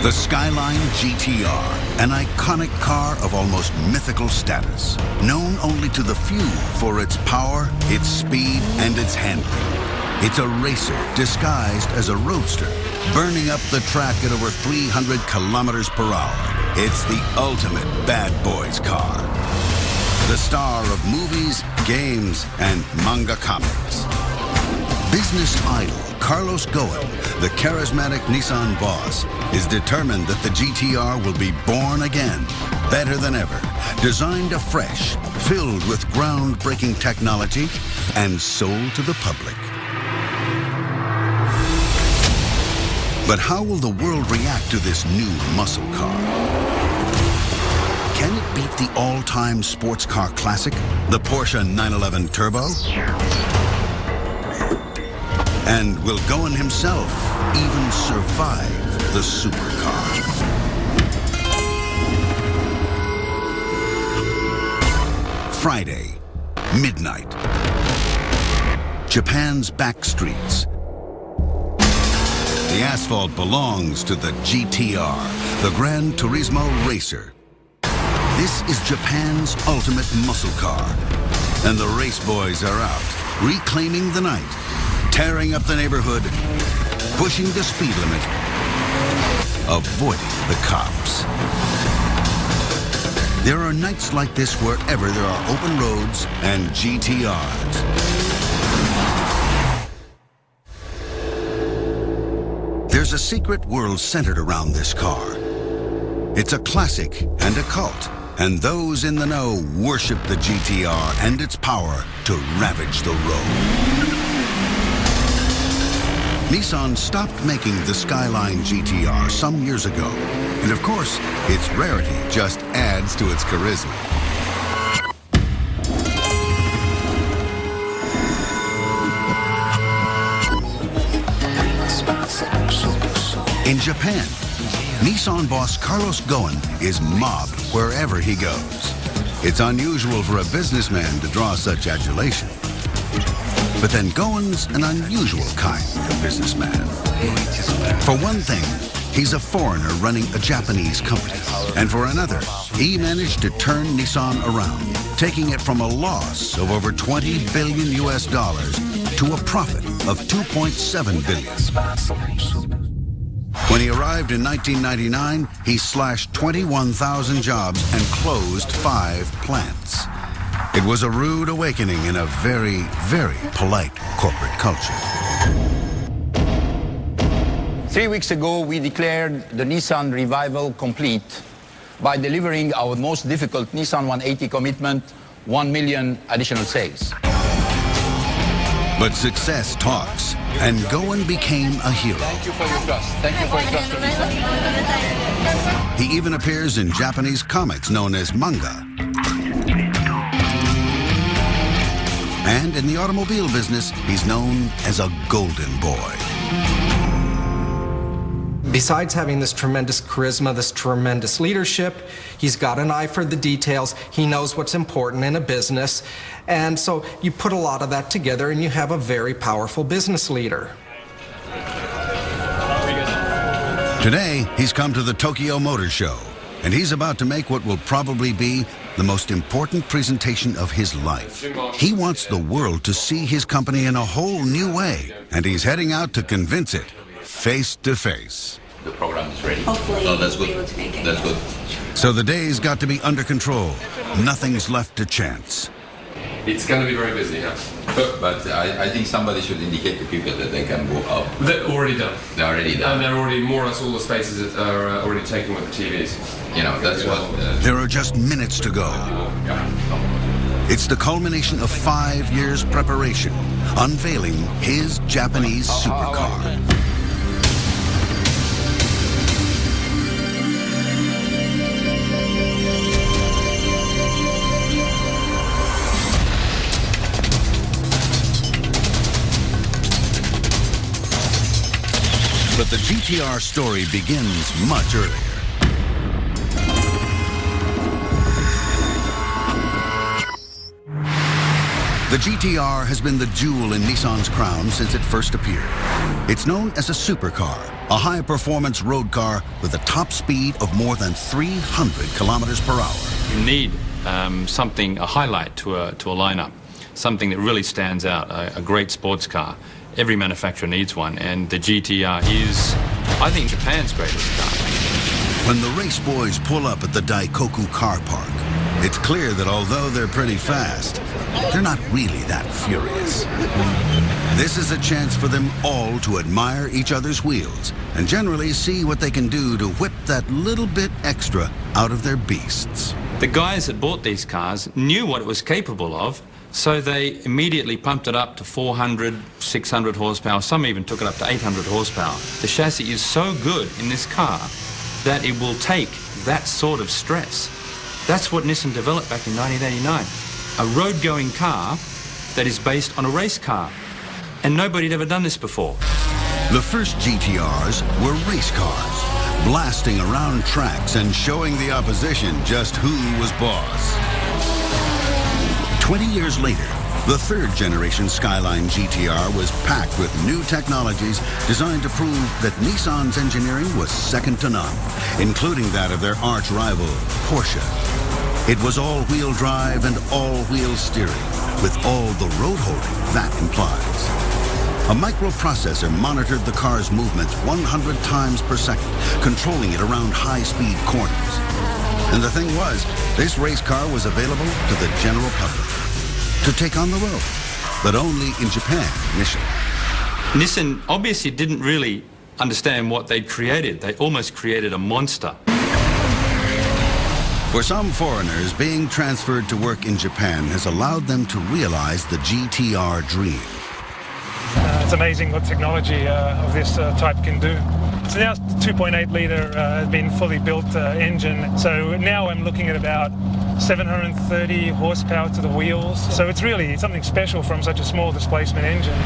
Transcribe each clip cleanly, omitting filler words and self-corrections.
The Skyline GTR, an iconic car of almost mythical status, known only to the few for its power, its speed, and its handling. It's a racer disguised as a roadster, burning up the track at over 300 kilometers per hour. It's the ultimate bad boys car. The star of movies, games, and manga comics. Business idol Carlos Ghosn, the charismatic Nissan boss, is determined that the GTR will be born again, better than ever, designed afresh, filled with groundbreaking technology, and sold to the public. But how will the world react to this new muscle car? Can it beat the all-time sports car classic, the Porsche 911 Turbo? And will Ghosn himself even survive the supercar? Friday, midnight. Japan's back streets. The asphalt belongs to the GTR, the Gran Turismo racer. This is Japan's ultimate muscle car. And the race boys are out, reclaiming the night, tearing up the neighborhood, pushing the speed limit, avoiding the cops. There are nights like this wherever there are open roads and GTRs. There's a secret world centered around this car. It's a classic and a cult, and those in the know worship the GTR and its power to ravage the road. Nissan stopped making the Skyline GTR some years ago, and of course, its rarity just adds to its charisma. In Japan, Nissan boss Carlos Ghosn is mobbed wherever he goes. It's unusual for a businessman to draw such adulation. But then Ghosn's an unusual kind of businessman. For one thing, he's a foreigner running a Japanese company. And for another, he managed to turn Nissan around, taking it from a loss of over $20 billion to a profit of $2.7 billion. When he arrived in 1999, he slashed 21,000 jobs and closed 5 plants. It was a rude awakening in a very, very polite corporate culture. 3 weeks ago, we declared the Nissan revival complete by delivering our most difficult Nissan 180 commitment, 1 million additional sales. But success talks, and Ghosn became a hero. Thank you for your trust. Thank you for your trust in Nissan. He even appears in Japanese comics known as manga. And in the automobile business, he's known as a golden boy. Besides having this tremendous charisma, this tremendous leadership, he's got an eye for the details. He knows what's important in a business. And so you put a lot of that together and you have a very powerful business leader. Today, he's come to the Tokyo Motor Show, and he's about to make what will probably be the most important presentation of his life. He wants the world to see his company in a whole new way, and he's heading out to convince it, face to face. The program is ready. Hopefully, oh, that's good. we'll be able to make it. That's good. So the day's got to be under control. Nothing's left to chance. It's going to be very busy, yeah. But I think somebody should indicate to people that they can go up. They're already done. They're already done. And they're already, more or less all the spaces are already taken with the TVs. You know, that's what... There are just minutes to go. It's the culmination of 5 years' preparation, unveiling his Japanese supercar. But the GTR story begins much earlier. The GTR has been the jewel in Nissan's crown since it first appeared. It's known as a supercar, a high-performance road car with a top speed of more than 300 kilometers per hour. You need something, a highlight to a lineup, something that really stands out, a great sports car. Every manufacturer needs one, and the GTR is, I think, Japan's greatest car. When the race boys pull up at the Daikoku car park, it's clear that although they're pretty fast, they're not really that furious. This is a chance for them all to admire each other's wheels and generally see what they can do to whip that little bit extra out of their beasts. The guys that bought these cars knew what it was capable of, so they immediately pumped it up to 400, 600 horsepower. Some even took it up to 800 horsepower. The chassis is so good in this car that it will take that sort of stress. That's what Nissan developed back in 1989. A road-going car that is based on a race car. And nobody had ever done this before. The first GTRs were race cars, blasting around tracks and showing the opposition just who was boss. 20 years later, the third generation Skyline GTR was packed with new technologies designed to prove that Nissan's engineering was second to none, including that of their arch rival, Porsche. It was all-wheel drive and all-wheel steering, with all the road holding that implies. A microprocessor monitored the car's movements 100 times per second, controlling it around high-speed corners. And the thing was, this race car was available to the general public to take on the road, but only in Japan initially. Nissan obviously didn't really understand what they'd created. They almost created a monster. For some foreigners, being transferred to work in Japan has allowed them to realize the GTR dream. It's amazing what technology of this type can do. So now 2.8 litre has been fully built engine. So now I'm looking at about 730 horsepower to the wheels. So it's really something special from such a small displacement engine.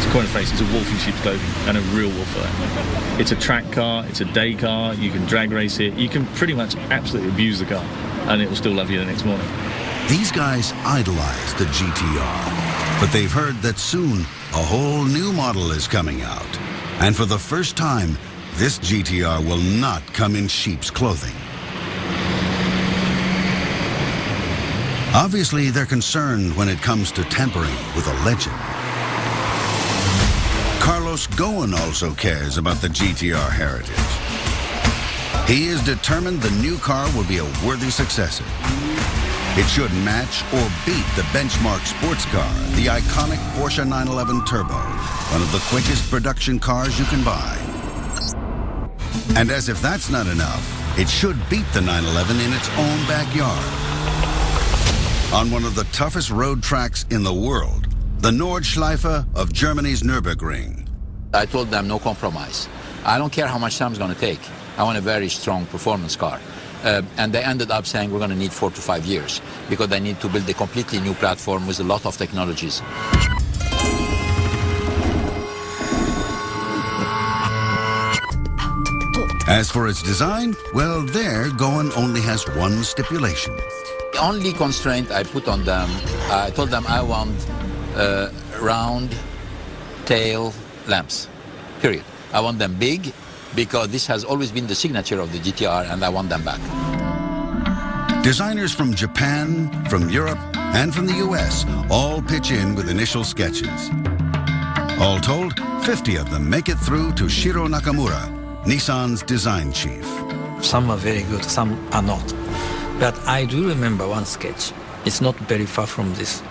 To coin a phrase, it's a wolf in sheep's clothing, and a real wolf for that. It's a track car, it's a day car, you can drag race it, you can pretty much absolutely abuse the car, and it will still love you the next morning. These guys idolize the GTR, but they've heard that soon a whole new model is coming out. And for the first time, this GTR will not come in sheep's clothing. Obviously, they're concerned when it comes to tampering with a legend. Carlos Ghosn also cares about the GTR heritage. He is determined the new car will be a worthy successor. It should match or beat the benchmark sports car, the iconic Porsche 911 Turbo, one of the quickest production cars you can buy. And as if that's not enough, it should beat the 911 in its own backyard. On one of the toughest road tracks in the world, the Nordschleife of Germany's Nürburgring. I told them no compromise. I don't care how much time it's going to take. I want a very strong performance car. And they ended up saying we're going to need 4 to 5 years because they need to build a completely new platform with a lot of technologies. As for its design, well, there, Ghosn only has one stipulation. The only constraint I put on them, I told them I want round tail lamps, period. I want them big because this has always been the signature of the GTR and I want them back. Designers from Japan, from Europe, and from the US all pitch in with initial sketches. All told, 50 of them make it through to Shiro Nakamura, Nissan's design chief. Some are very good, some are not. But I do remember one sketch. It's not very far from this.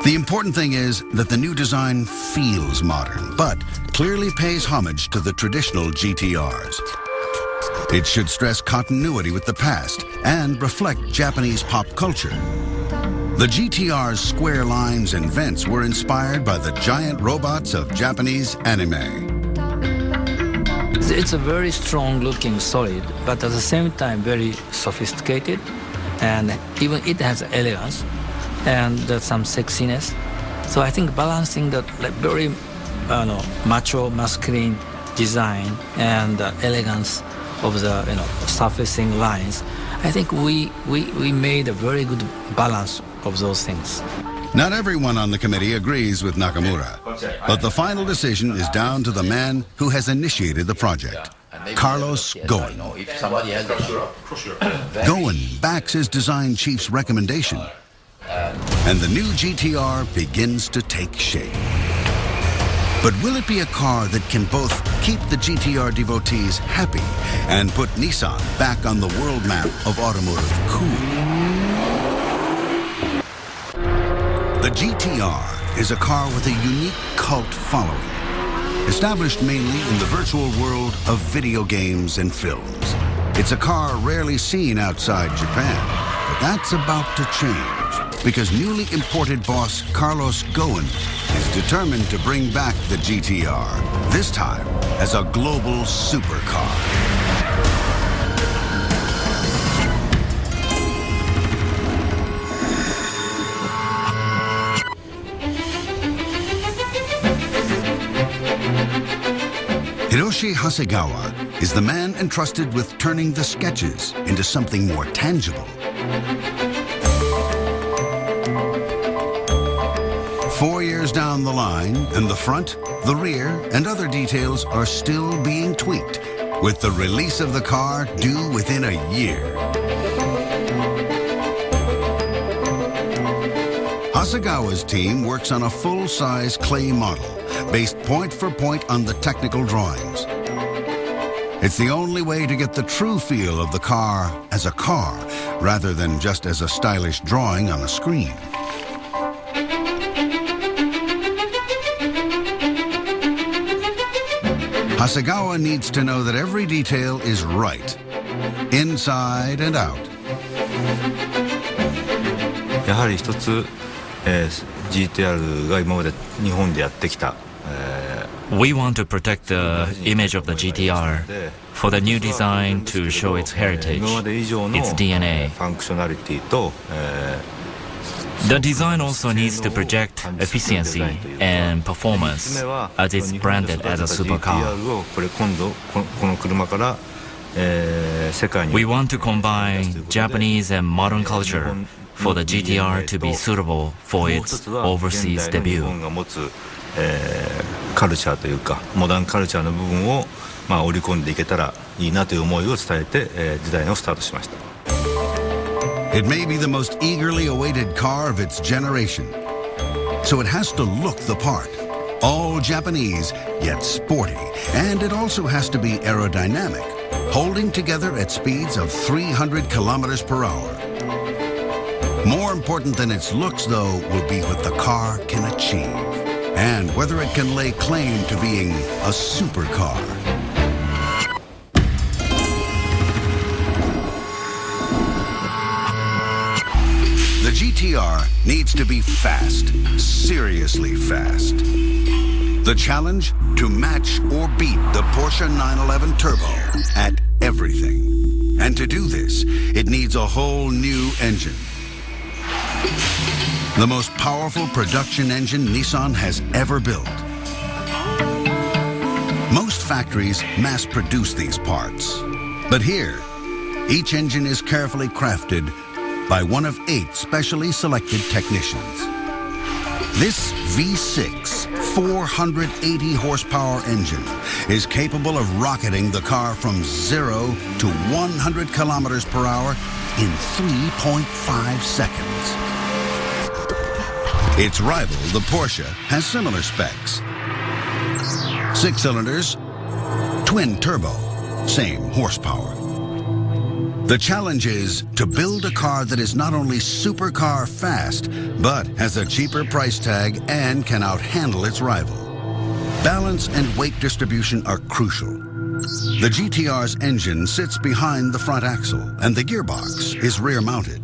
The important thing is that the new design feels modern, but clearly pays homage to the traditional GTRs. It should stress continuity with the past and reflect Japanese pop culture. The GTR's square lines and vents were inspired by the giant robots of Japanese anime. It's a very strong looking solid, but at the same time very sophisticated, and even it has elegance and some sexiness. So I think balancing that like very macho, masculine design and elegance of the surfacing lines, I think we made a very good balance of those things. Not everyone on the committee agrees with Nakamura, but the final decision is down to the man who has initiated the project, Carlos Ghosn. Ghosn backs his design chief's recommendation, and the new GTR begins to take shape. But will it be a car that can both keep the GTR devotees happy and put Nissan back on the world map of automotive cool? The GTR is a car with a unique cult following, established mainly in the virtual world of video games and films. It's a car rarely seen outside Japan, but that's about to change because newly imported boss Carlos Ghosn is determined to bring back the GTR, this time as a global supercar. Hiroshi Hasegawa is the man entrusted with turning the sketches into something more tangible. 4 years down the line, and the front, the rear, and other details are still being tweaked, with the release of the car due within a year. Hasegawa's team works on a full-size clay model, based point for point on the technical drawings. It's the only way to get the true feel of the car as a car, rather than just as a stylish drawing on a screen. Hasegawa needs to know that every detail is right, inside and out. やはり一つ、GTR が今まで日本でやってきた。We want to protect the image of the GTR for the new design to show its heritage, its DNA. The design also needs to project efficiency and performance as it's branded as a supercar. We want to combine Japanese and modern culture for the GTR to be suitable for its overseas debut. カルチャーというかモダンカルチャーの部分を織り込んでいけたらいいなという思いを伝えて、時代をスタートしました。 It may be the most eagerly awaited car of its generation, so it has to look the part. All Japanese, yet sporty, and it also has to be aerodynamic, holding together at speeds of 300 kilometers per hour. More important than its looks, though, will be what the car can achieve, and whether it can lay claim to being a supercar. The GTR needs to be fast, seriously fast. The challenge? To match or beat the Porsche 911 Turbo at everything. And to do this, it needs a whole new engine. The most powerful production engine Nissan has ever built. Most factories mass-produce these parts. But here, each engine is carefully crafted by one of 8 specially selected technicians. This V6 480 horsepower engine is capable of rocketing the car from 0 to 100 kilometers per hour in 3.5 seconds. Its rival, the Porsche, has similar specs. 6 cylinders, twin turbo, same horsepower. The challenge is to build a car that is not only supercar fast, but has a cheaper price tag and can outhandle its rival. Balance and weight distribution are crucial. The GTR's engine sits behind the front axle, and the gearbox is rear-mounted.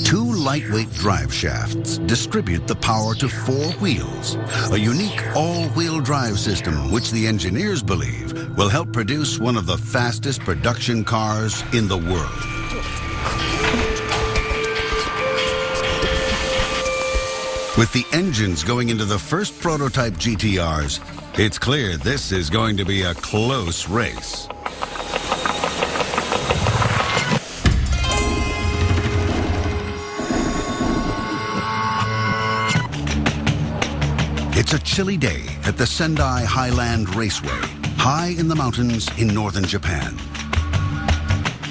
2 lightweight drive shafts distribute the power to 4 wheels, a unique all-wheel drive system which the engineers believe will help produce one of the fastest production cars in the world. With the engines going into the first prototype GTRs, it's clear this is going to be a close race. It's a chilly day at the Sendai Highland Raceway, high in the mountains in northern Japan.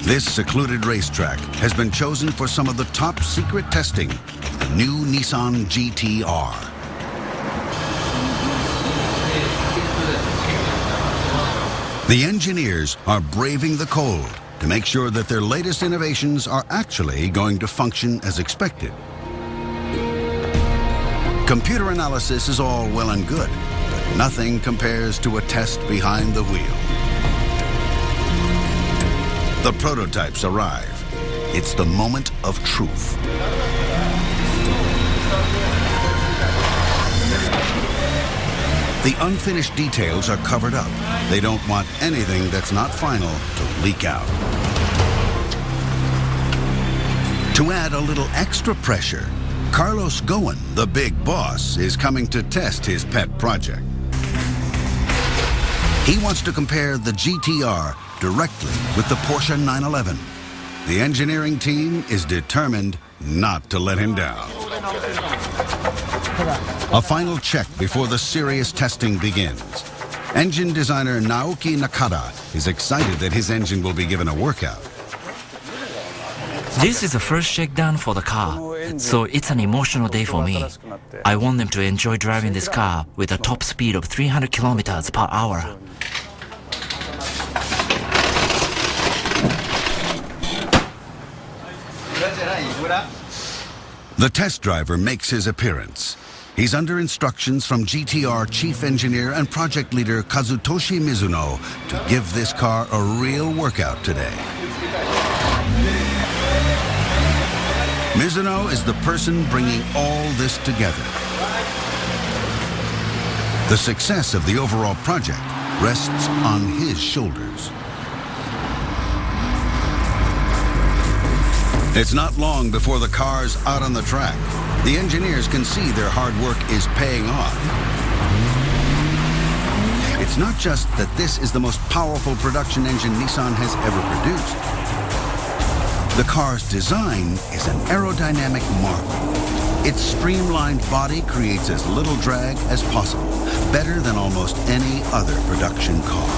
This secluded racetrack has been chosen for some of the top secret testing of the new Nissan GT-R. The engineers are braving the cold to make sure that their latest innovations are actually going to function as expected. Computer analysis is all well and good, but nothing compares to a test behind the wheel. The prototypes arrive. It's the moment of truth. The unfinished details are covered up. They don't want anything that's not final to leak out. To add a little extra pressure, Carlos Ghosn, the big boss, is coming to test his pet project. He wants to compare the GT-R directly with the Porsche 911. The engineering team is determined not to let him down. A final check before the serious testing begins. Engine designer Naoki Nakada is excited that his engine will be given a workout. This is the first shakedown for the car, so it's an emotional day for me. I want them to enjoy driving this car with a top speed of 300 kilometers per hour. The test driver makes his appearance. He's under instructions from GT-R chief engineer and project leader Kazutoshi Mizuno to give this car a real workout today. Mizuno is the person bringing all this together. The success of the overall project rests on his shoulders. It's not long before the car's out on the track. The engineers can see their hard work is paying off. It's not just that this is the most powerful production engine Nissan has ever produced. The car's design is an aerodynamic marvel. Its streamlined body creates as little drag as possible, better than almost any other production car.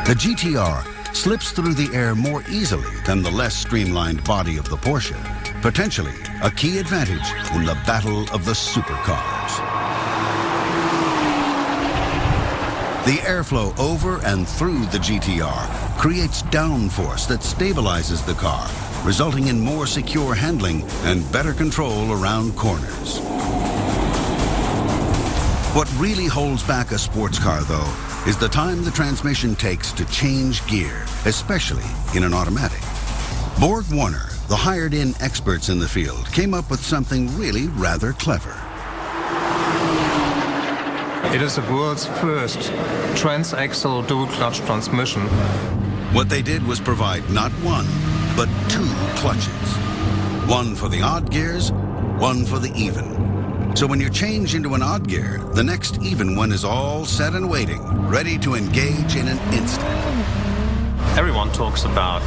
The GT-R slips through the air more easily than the less streamlined body of the Porsche, potentially a key advantage in the battle of the supercars. The airflow over and through the GT-R creates downforce that stabilizes the car, resulting in more secure handling and better control around corners. What really holds back a sports car, though, is the time the transmission takes to change gear, especially in an automatic. Borg Warner, the hired-in experts in the field, came up with something really rather clever. It is the world's first transaxle dual-clutch transmission. What they did was provide not one, but two clutches. One for the odd gears, one for the even. So when you change into an odd gear, the next even one is all set and waiting, ready to engage in an instant. Everyone talks about,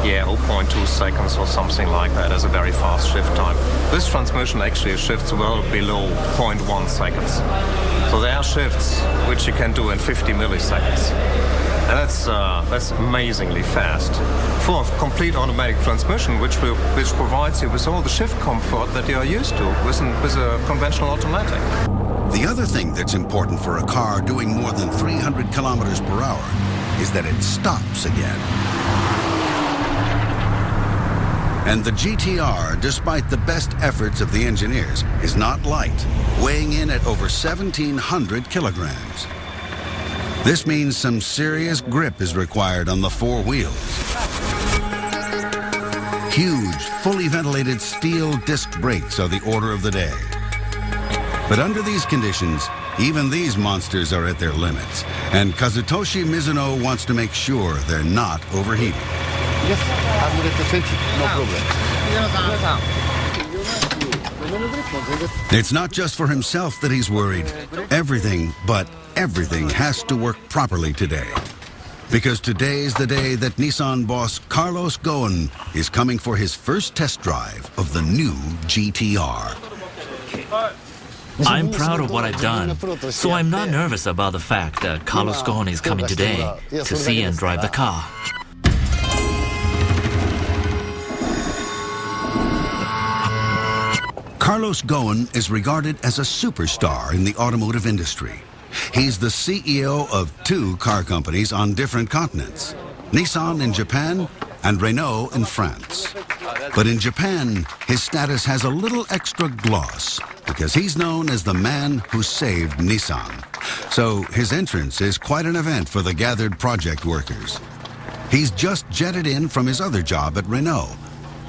0.2 seconds or something like that as a very fast shift time. This transmission actually shifts well below 0.1 seconds. So there are shifts which you can do in 50 milliseconds. And that's amazingly fast for a complete automatic transmission, which provides you with all the shift comfort that you are used to with a conventional automatic. The other thing that's important for a car doing more than 300 kilometers per hour is that it stops again. And the GT-R, despite the best efforts of the engineers, is not light, weighing in at over 1,700 kilograms. This means some serious grip is required on the four wheels. Huge, fully ventilated steel disc brakes are the order of the day. But under these conditions, even these monsters are at their limits, and Kazutoshi Mizuno wants to make sure they're not overheating. Yes, I'm ready to change it. No problem. It's not just for himself that he's worried. Everything, but everything has to work properly today. Because today's the day that Nissan boss Carlos Ghosn is coming for his first test drive of the new GT-R. I'm proud of what I've done, so I'm not nervous about the fact that Carlos Ghosn is coming today to see and drive the car. Carlos Ghosn is regarded as a superstar in the automotive industry. He's the CEO of 2 car companies on different continents, Nissan in Japan and Renault in France. But in Japan, his status has a little extra gloss because he's known as the man who saved Nissan. So his entrance is quite an event for the gathered project workers. He's just jetted in from his other job at Renault,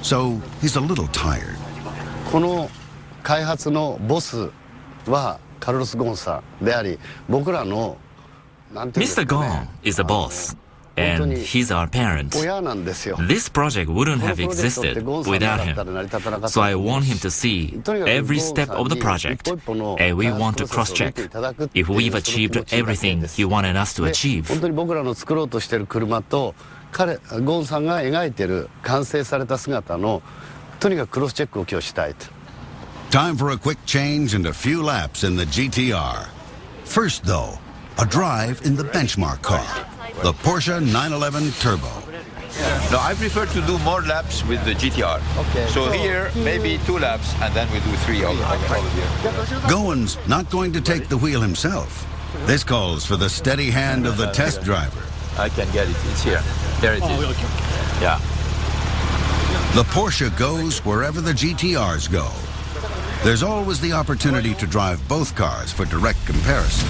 so he's a little tired. この開発のボスはカルロス・ゴーンさんであり、僕らのなんていうんですかね。Mr. Ghosn is the boss, and he's our parent. This project wouldn't have existed without him. So I want him to see every step of the project, and we want to cross-check if we've achieved everything he wanted us to achieve. 本当に僕らの作ろうとしている車とゴーンさんが描いている完成された姿のとにかくクロスチェックを今日したいと。Time for a quick change and a few laps in the GTR. First, though, a drive in the benchmark car, the Porsche 911 Turbo. No, I prefer to do more laps with the GTR. Okay. So here, maybe 2 laps, and then we do 3 all here. Ghosn's not going to take the wheel himself. This calls for the steady hand of the test driver. I can get it. It's here. There it is. Yeah. The Porsche goes wherever the GTRs go. There's always the opportunity to drive both cars for direct comparison.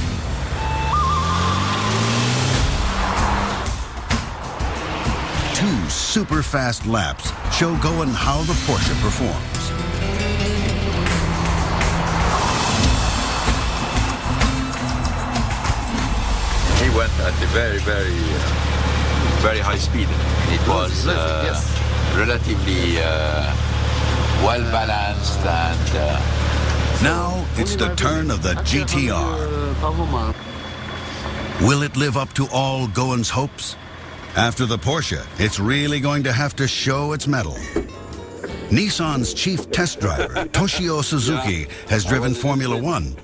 Two super fast laps show Ghosn how the Porsche performs. He went at a very, very high speed. It was relatively well balanced and. Now it's the turn of the GTR. Will it live up to all Ghosn's hopes? After the Porsche, it's really going to have to show its mettle. Nissan's chief test driver, Toshio Suzuki, has driven Formula One,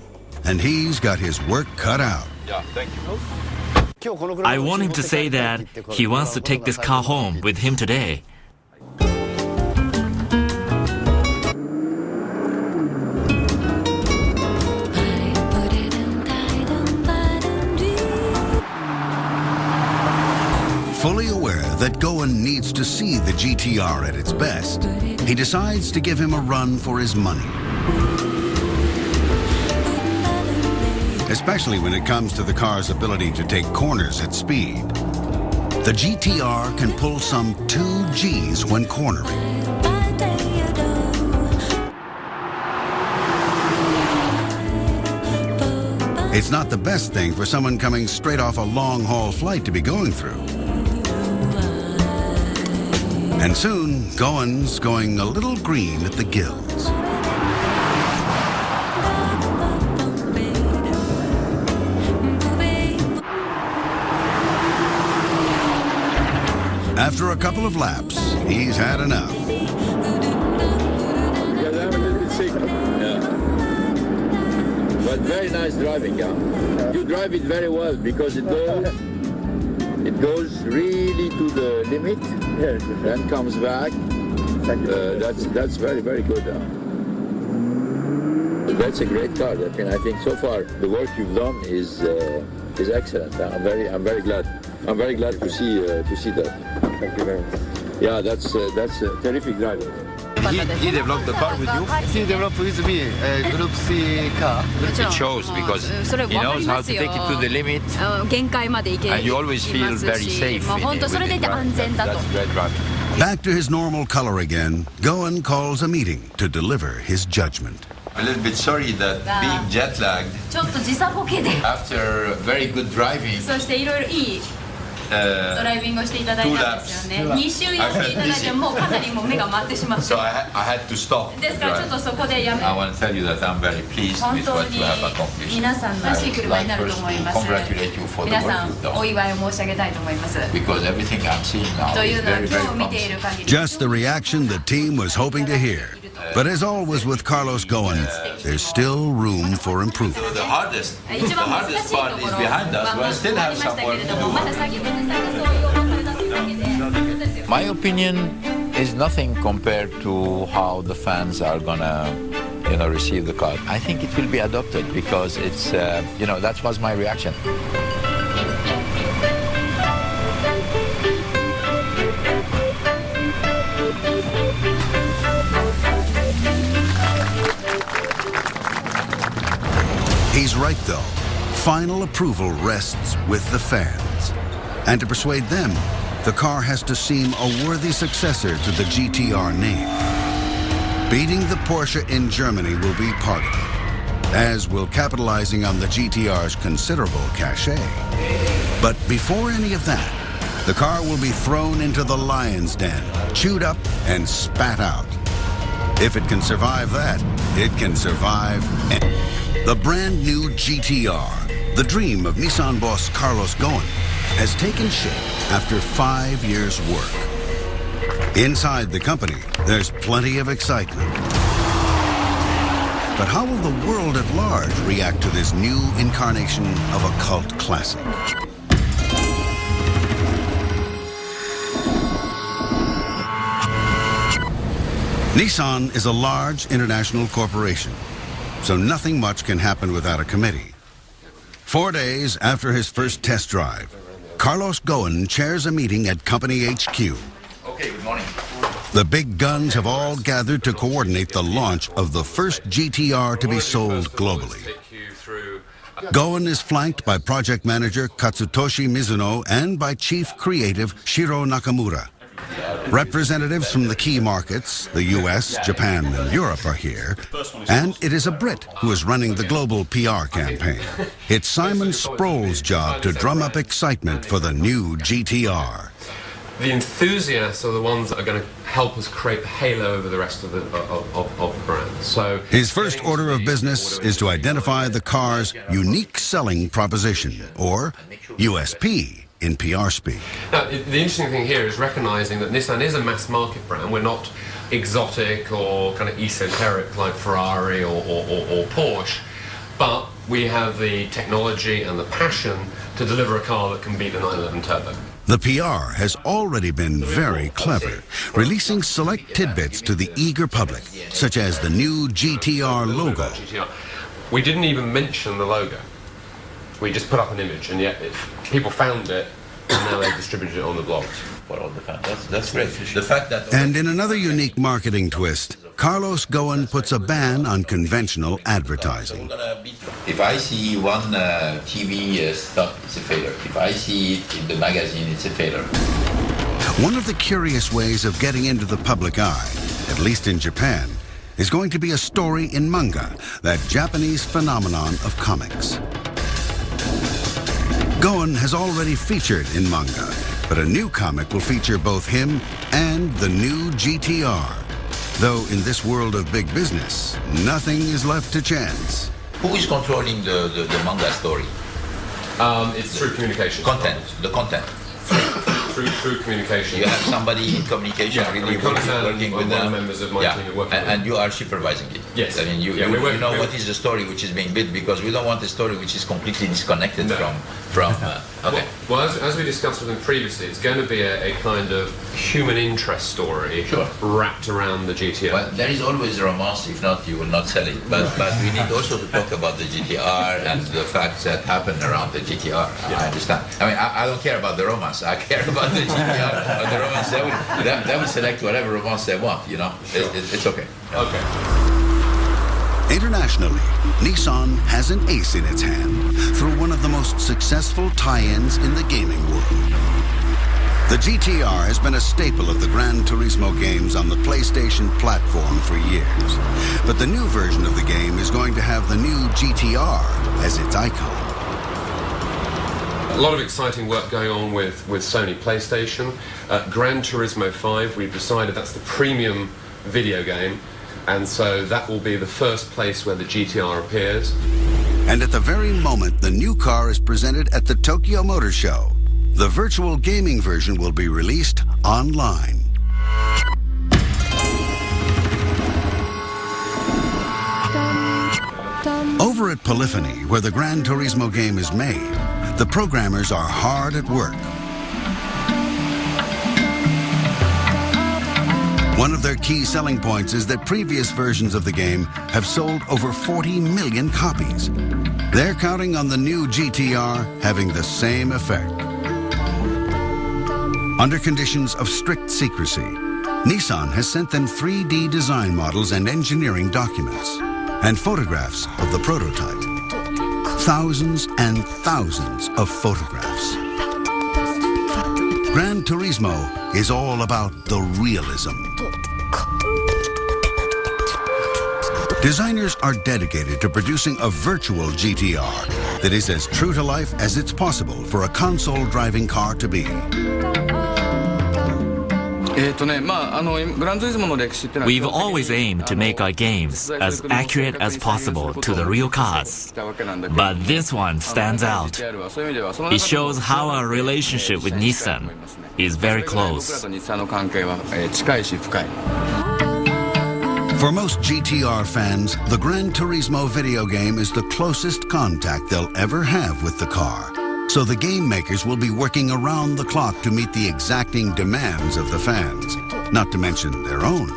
and he's got his work cut out. Yeah, thank you. I want him to say that he wants to take this car home with him today. Fully aware that Ghosn needs to see the GTR at its best, he decides to give him a run for his money. Especially when it comes to the car's ability to take corners at speed. The GTR can pull some 2 Gs when cornering. It's not the best thing for someone coming straight off a long-haul flight to be going through. And soon, Ghosn's going a little green at the gills. After a couple of laps, he's had enough. Yeah, I'm a little bit sick. Yeah. But very nice driving, yeah. You drive it very well because it goes really to the limit and comes back. That's very, very good. That's a great car. I think so far the work you've done is excellent. I'm very glad. I'm very glad to see that. Thank you very much. Yeah, that's terrific driving. He developed the car with you? He developed with me a Group C car. It shows because he knows how to take it to the limit and you always feel very safe with it. That's great driving. Back to his normal color again, Ghosn calls a meeting to deliver his judgment. I'm a little bit sorry that being jet lagged after very good driving. ドライビングをしていただいたんですよね。2周やっていただいてもうかなりもう目が回ってしまって。So I had to stop. ですからちょっとそこでやめ。I want to tell you that I'm very pleased with what you have accomplished. 皆さんらしい車になると思います。Congratulate you for the work you've done. 皆さんお祝いを申し上げたいと思います。Because everything I'm seeing now is very, very promising. Just the reaction the team was hoping to hear. But as always with Carlos Ghosn, there's still room for improvement. The hardest part is behind us. We still have some work to do. My opinion is nothing compared to how the fans are gonna, receive the car. I think it will be adopted because it's, that was my reaction. He's right, though. Final approval rests with the fans. And to persuade them, the car has to seem a worthy successor to the GTR name. Beating the Porsche in Germany will be part of it, as will capitalizing on the GTR's considerable cachet. But before any of that, the car will be thrown into the lion's den, chewed up and spat out. If it can survive that, it can survive anything. The brand new GTR, the dream of Nissan boss Carlos Ghosn, has taken shape after 5 years' work. Inside the company, there's plenty of excitement. But how will the world at large react to this new incarnation of a cult classic? Nissan is a large international corporation, so nothing much can happen without a committee. 4 days after his first test drive, Carlos Ghosn chairs a meeting at company HQ. Okay, good morning. The big guns have all gathered to coordinate the launch of the first GTR to be sold globally. Ghosn is flanked by project manager Katsutoshi Mizuno and by chief creative Shiro Nakamura. Representatives from the key markets, the US, Japan, and Europe are here, and it is a Brit who is running the global PR campaign. It's Simon Sproul's job to drum up excitement for the new GTR. The enthusiasts are the ones that are going to help us create the halo over the rest of the brand. So his first order of business is to identify the car's unique selling proposition, or USP. In PR speak. Now, the interesting thing here is recognizing that Nissan is a mass market brand. We're not exotic or kind of esoteric like Ferrari or Porsche, but we have the technology and the passion to deliver a car that can beat the 911 Turbo. The PR has already been very clever, releasing select tidbits to the eager public, such as the new GTR logo. We didn't even mention the logo. We just put up an image, and yet people found it, and now they've distributed it on the blogs. For all the fans. That's great. The fact that... And in another unique marketing twist, Carlos Ghosn puts a ban on conventional advertising. If I see one TV stop, it's a failure. If I see it in the magazine, it's a failure. One of the curious ways of getting into the public eye, at least in Japan, is going to be a story in manga, that Japanese phenomenon of comics. Ghosn has already featured in manga, but a new comic will feature both him and the new GTR. Though in this world of big business, nothing is left to chance. Who is controlling the manga story? It's through communication. The content. Through communication. You have somebody in communication really working with them. Members of my team working and you are supervising it. Yes. I mean, you know what is the story which is being built, because we don't want a story which is completely disconnected from. Okay. Well, as we discussed with them previously, it's going to be a kind of human interest story wrapped around the GTR. Well, there is always romance. If not, you will not sell it. But we need also to talk about the GTR and the facts that happen around the GTR. I understand. I mean, I don't care about the romance. I care about the GTR. But the romance, they will select whatever romance they want. You know, it's okay. Okay. Internationally, Nissan has an ace in its hand through one of the most successful tie-ins in the gaming world. The GTR has been a staple of the Gran Turismo games on the PlayStation platform for years. But the new version of the game is going to have the new GTR as its icon. A lot of exciting work going on with Sony PlayStation. Gran Turismo 5, we've decided that's the premium video game. And so that will be the first place where the GTR appears. And at the very moment the new car is presented at the Tokyo Motor Show, the virtual gaming version will be released online. Over at Polyphony, where the Gran Turismo game is made, the programmers are hard at work. One of their key selling points is that previous versions of the game have sold over 40 million copies. They're counting on the new GTR having the same effect. Under conditions of strict secrecy, Nissan has sent them 3D design models and engineering documents and photographs of the prototype. Thousands and thousands of photographs. Gran Turismo is all about the realism. Designers are dedicated to producing a virtual GTR that is as true to life as it's possible for a console driving car to be. We've always aimed to make our games as accurate as possible to the real cars. But this one stands out. It shows how our relationship with Nissan is very close. For most GTR fans, the Gran Turismo video game is the closest contact they'll ever have with the car. So the game makers will be working around the clock to meet the exacting demands of the fans, not to mention their own.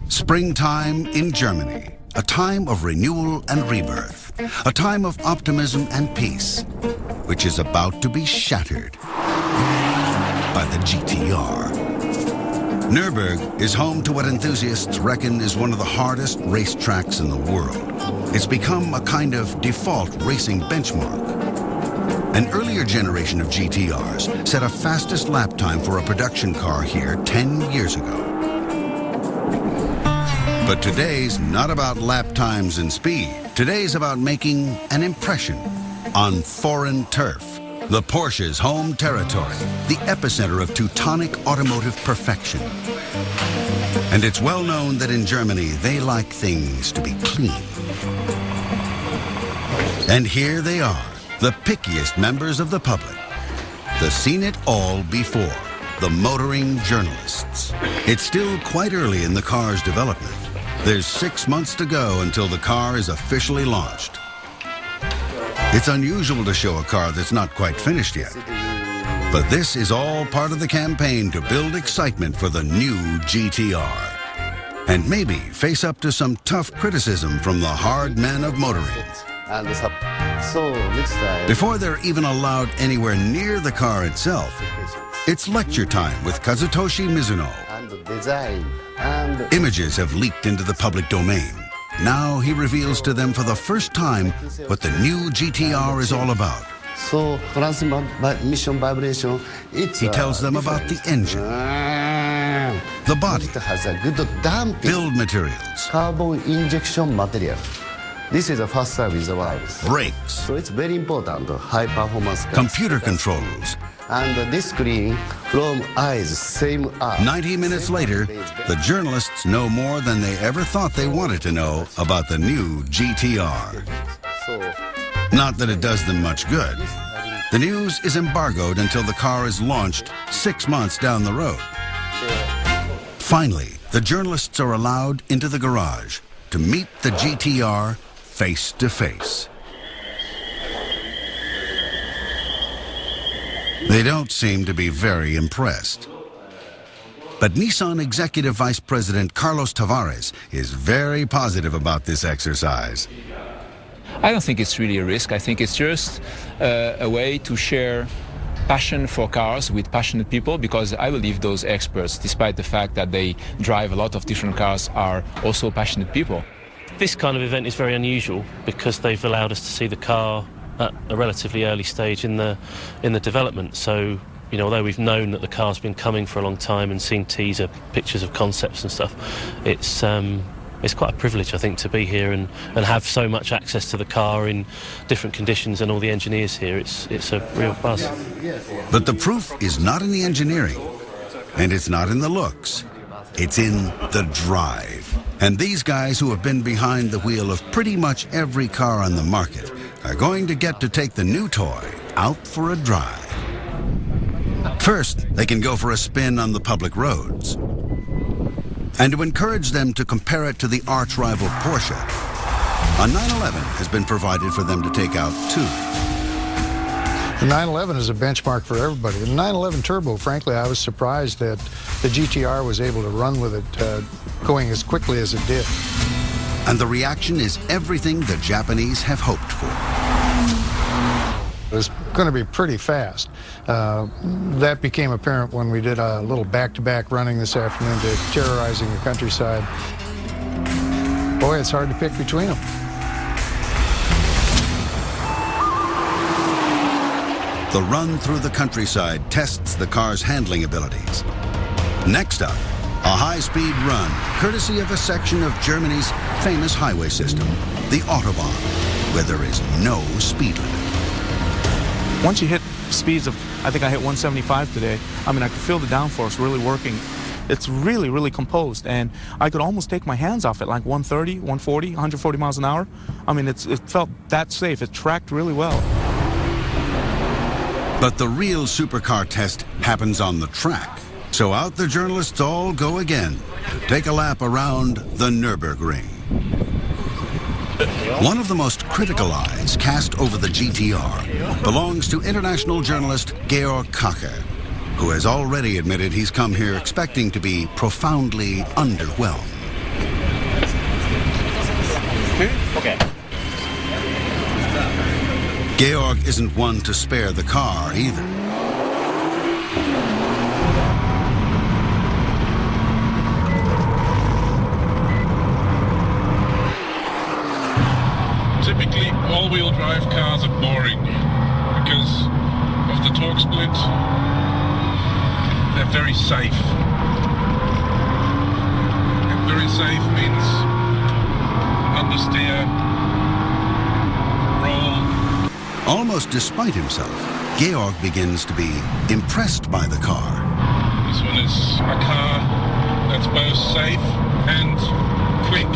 Springtime in Germany, a time of renewal and rebirth, a time of optimism and peace, which is about to be shattered by the GTR. Nürburgring is home to what enthusiasts reckon is one of the hardest racetracks in the world. It's become a kind of default racing benchmark. An earlier generation of GTRs set a fastest lap time for a production car here 10 years ago. But today's not about lap times and speed. Today's about making an impression on foreign turf. The Porsche's home territory, the epicenter of Teutonic automotive perfection. And it's well known that in Germany, they like things to be clean. And here they are, the pickiest members of the public. The seen it all before, the motoring journalists. It's still quite early in the car's development. There's 6 months to go until the car is officially launched. It's unusual to show a car that's not quite finished yet. But this is all part of the campaign to build excitement for the new GTR. And maybe face up to some tough criticism from the hard men of motoring. Before they're even allowed anywhere near the car itself, it's lecture time with Kazutoshi Mizuno. Images have leaked into the public domain. Now he reveals to them for the first time what the new GTR is all about. He tells them about the engine, the body, build materials, carbon injection material. This is a faster with the valves. Brakes. So it's very important, high performance cars. Computer controls. And this screen from eyes, same eye. 90 minutes later, the journalists know more than they ever thought they wanted to know about the new GTR. Not that it does them much good. The news is embargoed until the car is launched 6 months down the road. Finally, the journalists are allowed into the garage to meet the GTR face to face. They don't seem to be very impressed. But Nissan Executive Vice President Carlos Tavares is very positive about this exercise. I don't think it's really a risk. I think it's just a way to share passion for cars with passionate people, because I believe those experts, despite the fact that they drive a lot of different cars, are also passionate people. This kind of event is very unusual because they've allowed us to see the car at a relatively early stage in the development. So, you know, although we've known that the car's been coming for a long time and seen teaser pictures of concepts and stuff, it's quite a privilege, I think, to be here and have so much access to the car in different conditions and all the engineers here. It's a real buzz. But the proof is not in the engineering, and it's not in the looks. It's in the drive. And these guys who have been behind the wheel of pretty much every car on the market are going to get to take the new toy out for a drive. First, they can go for a spin on the public roads. And to encourage them to compare it to the arch-rival Porsche, a 911 has been provided for them to take out too. The 911 is a benchmark for everybody. The 911 Turbo, frankly, I was surprised that the GTR was able to run with it going as quickly as it did. And the reaction is everything the Japanese have hoped for. It was going to be pretty fast. That became apparent when we did a little back-to-back running this afternoon to terrorizing the countryside. Boy, it's hard to pick between them. The run through the countryside tests the car's handling abilities. Next up, a high-speed run, courtesy of a section of Germany's famous highway system, the Autobahn, where there is no speed limit. Once you hit speeds of, I think I hit 175 today, I mean, I could feel the downforce really working. It's really, really composed, and I could almost take my hands off it, like 130, 140, 140 miles an hour. I mean, it felt that safe. It tracked really well. But the real supercar test happens on the track. So out the journalists all go again to take a lap around the Nürburgring. One of the most critical eyes cast over the GTR belongs to international journalist Georg Kacher, who has already admitted he's come here expecting to be profoundly underwhelmed. Okay. Georg isn't one to spare the car either. Typically, all-wheel drive cars are boring because of the torque split. They're very safe. And very safe means understeer, roll. Almost despite himself, Georg begins to be impressed by the car. This one is a car that's both safe and quick.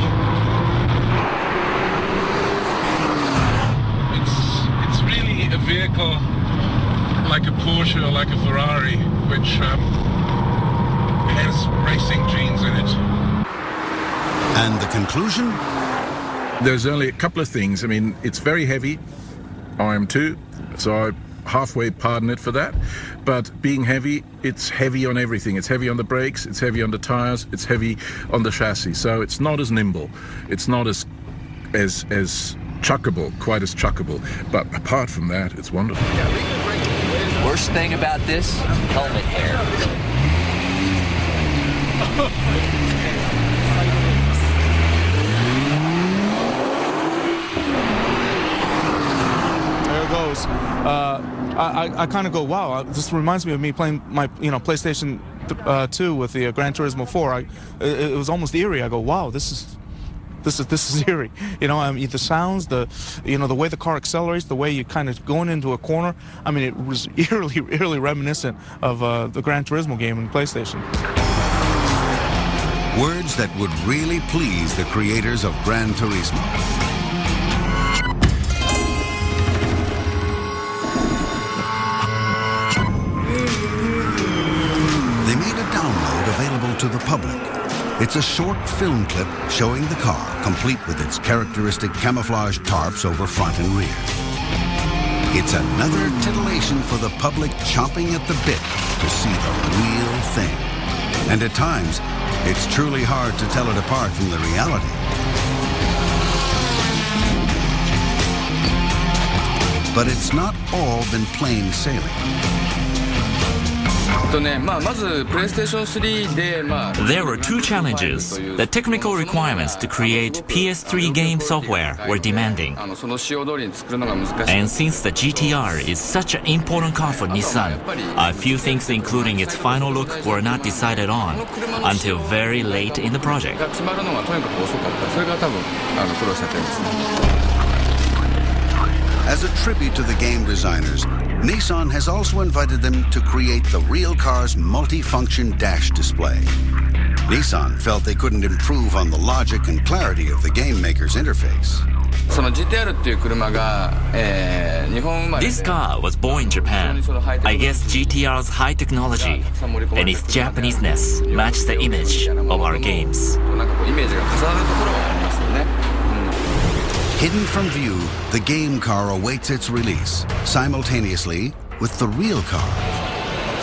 It's really a vehicle like a Porsche or like a Ferrari, which has racing genes in it. And the conclusion? There's only a couple of things. I mean, it's very heavy. I am too, so I halfway pardon it for that. But being heavy, it's heavy on everything. It's heavy on the brakes, it's heavy on the tires, it's heavy on the chassis. So it's not as nimble. It's not as chuckable, quite as chuckable. But apart from that, it's wonderful. Worst thing about this, helmet hair. Goes. I kind of go, wow, this reminds me of me playing my PlayStation 2 with the Gran Turismo 4. It was almost eerie. I go, wow, this is eerie. The sounds, the way the car accelerates, the way you kind of going into a corner. I mean, it was eerily reminiscent of the Gran Turismo game in PlayStation. Words that would really please the creators of Gran Turismo. Available to the public. It's a short film clip showing the car, complete with its characteristic camouflage tarps over front and rear. It's another titillation for the public chomping at the bit to see the real thing. And at times, it's truly hard to tell it apart from the reality. But it's not all been plain sailing. There were two challenges. The technical requirements to create PS3 game software were demanding. And since the GTR is such an important car for Nissan, a few things including its final look were not decided on until very late in the project. As a tribute to the game designers, Nissan has also invited them to create the real car's multi-function dash display. Nissan felt they couldn't improve on the logic and clarity of the game maker's interface. This car was born in Japan. I guess GTR's high technology and its Japanese-ness match the image of our games. Hidden from view, the game car awaits its release, simultaneously with the real car.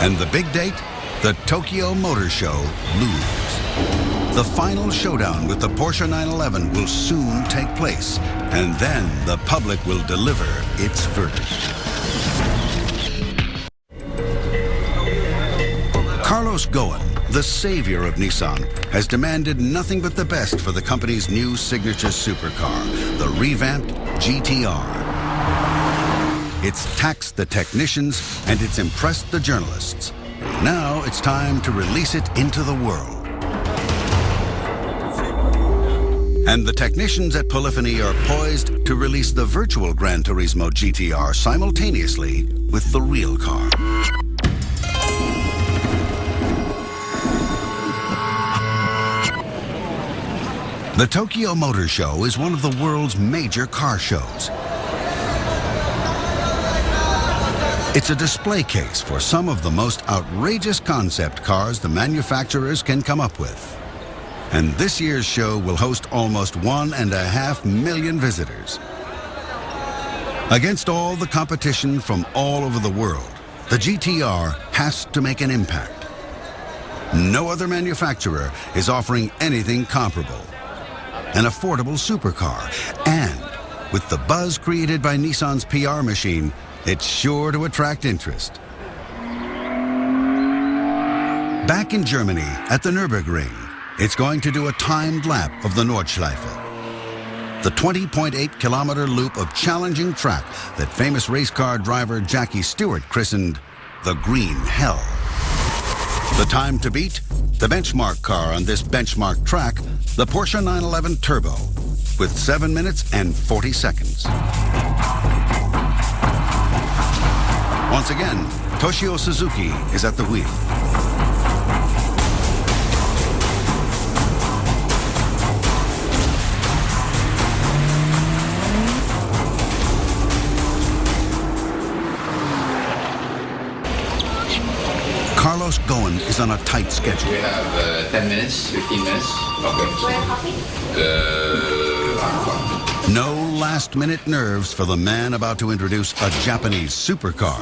And the big date? The Tokyo Motor Show looms. The final showdown with the Porsche 911 will soon take place, and then the public will deliver its verdict. Carlos Ghosn, the savior of Nissan, has demanded nothing but the best for the company's new signature supercar, the revamped GTR. It's taxed the technicians and it's impressed the journalists. Now it's time to release it into the world. And the technicians at Polyphony are poised to release the virtual Gran Turismo GTR simultaneously with the real car. The Tokyo Motor Show is one of the world's major car shows. It's a display case for some of the most outrageous concept cars the manufacturers can come up with. And this year's show will host almost 1.5 million visitors. Against all the competition from all over the world, the GTR has to make an impact. No other manufacturer is offering anything comparable. An affordable supercar, and with the buzz created by Nissan's PR machine, it's sure to attract interest. Back in Germany at the Nürburgring, it's going to do a timed lap of the Nordschleife, the 20.8-kilometer loop of challenging track that famous race car driver Jackie Stewart christened the Green Hell. The time to beat? The benchmark car on this benchmark track, the Porsche 911 Turbo, with 7 minutes and 40 seconds. Once again, Toshio Suzuki is at the wheel. Carlos Ghosn is on a tight schedule. We have 10 minutes, 15 minutes. Okay. No last-minute nerves for the man about to introduce a Japanese supercar.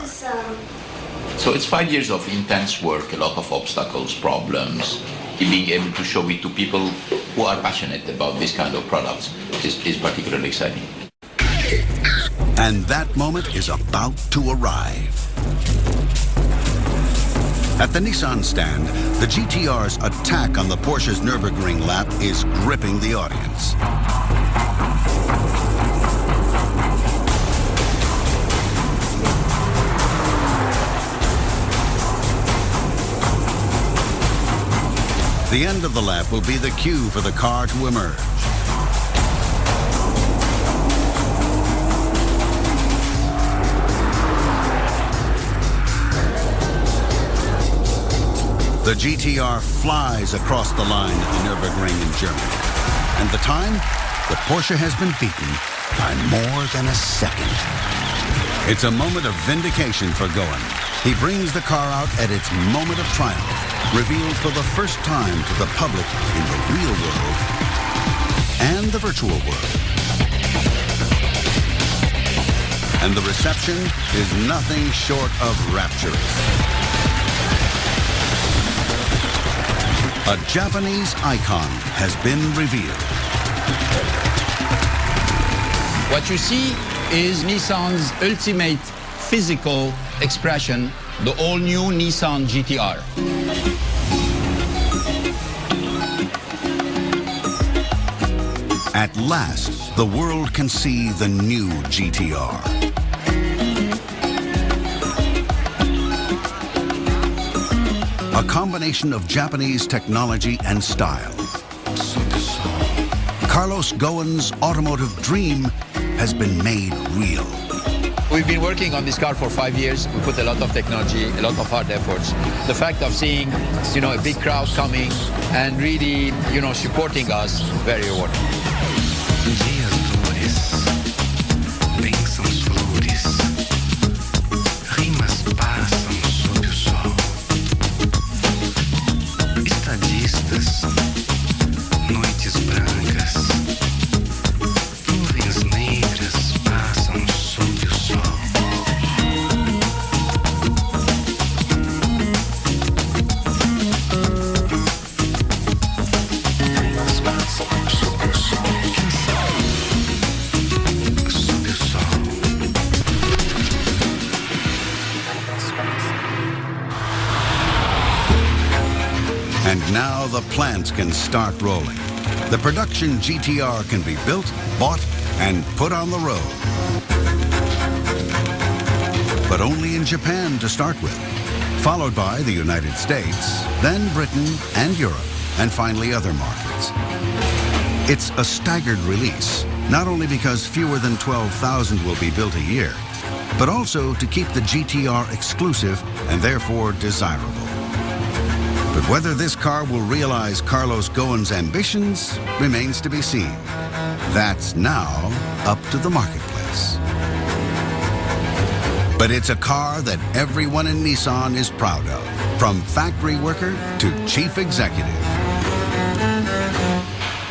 So it's 5 years of intense work, a lot of obstacles, problems. Being able to show it to people who are passionate about this kind of products is particularly exciting. And that moment is about to arrive. At the Nissan stand, the GTR's attack on the Porsche's Nürburgring lap is gripping the audience. The end of the lap will be the cue for the car to emerge. The GTR flies across the line at the Nürburgring in Germany. And the time? The Porsche has been beaten by more than a second. It's a moment of vindication for Ghosn. He brings the car out at its moment of triumph, revealed for the first time to the public in the real world and the virtual world. And the reception is nothing short of rapturous. A Japanese icon has been revealed. What you see is Nissan's ultimate physical expression, the all-new Nissan GTR. At last, the world can see the new GTR. A combination of Japanese technology and style. Carlos Ghosn's automotive dream has been made real. We've been working on this car for 5 years. We put a lot of technology, a lot of hard efforts. The fact of seeing, a big crowd coming and really, supporting us, very rewarding. And now the plants can start rolling. The production GTR can be built, bought, and put on the road. But only in Japan to start with, followed by the United States, then Britain and Europe, and finally other markets. It's a staggered release, not only because fewer than 12,000 will be built a year, but also to keep the GTR exclusive and therefore desirable. But whether this car will realize Carlos Ghosn's ambitions remains to be seen. That's now up to the marketplace. But it's a car that everyone in Nissan is proud of, from factory worker to chief executive.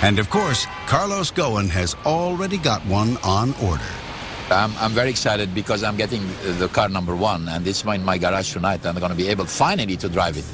And of course, Carlos Ghosn has already got one on order. I'm very excited because I'm getting the car number 1, and it's in my garage tonight, and I'm going to be able finally to drive it.